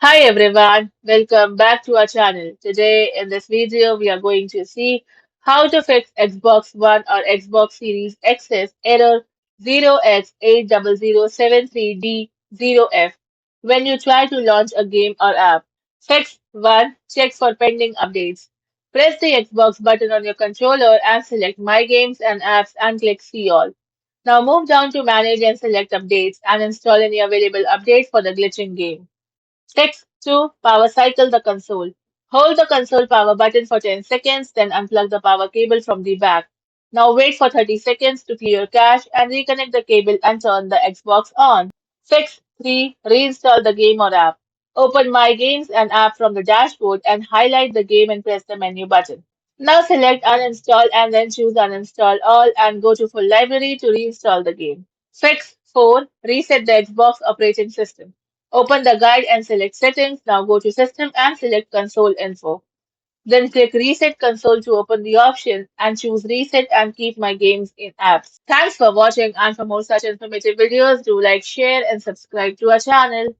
Hi everyone, welcome back to our channel. Today in this video we are going to see how to fix Xbox One or Xbox Series X's error 0x80073D0F when you try to launch a game or app. Fix 1. Check for pending updates. Press the Xbox button on your controller and select My Games and Apps and click See All. Now move down to Manage and select Updates and install any available update for the glitching game. Step 2. Power cycle the console. Hold the console power button for 10 seconds, then unplug the power cable from the back. Now wait for 30 seconds to clear cache and reconnect the cable and turn the Xbox on. Fix 3. Reinstall the game or app. Open My Games and App from the dashboard and highlight the game and press the menu button. Now select Uninstall and then choose Uninstall All and go to Full Library to reinstall the game. Fix 4. Reset the Xbox operating system. Open the guide and select Settings. Now go to System and select Console Info. Then click Reset Console to open the option and choose Reset and keep my games in apps. Thanks for watching, and for more such informative videos, do like, share and subscribe to our channel.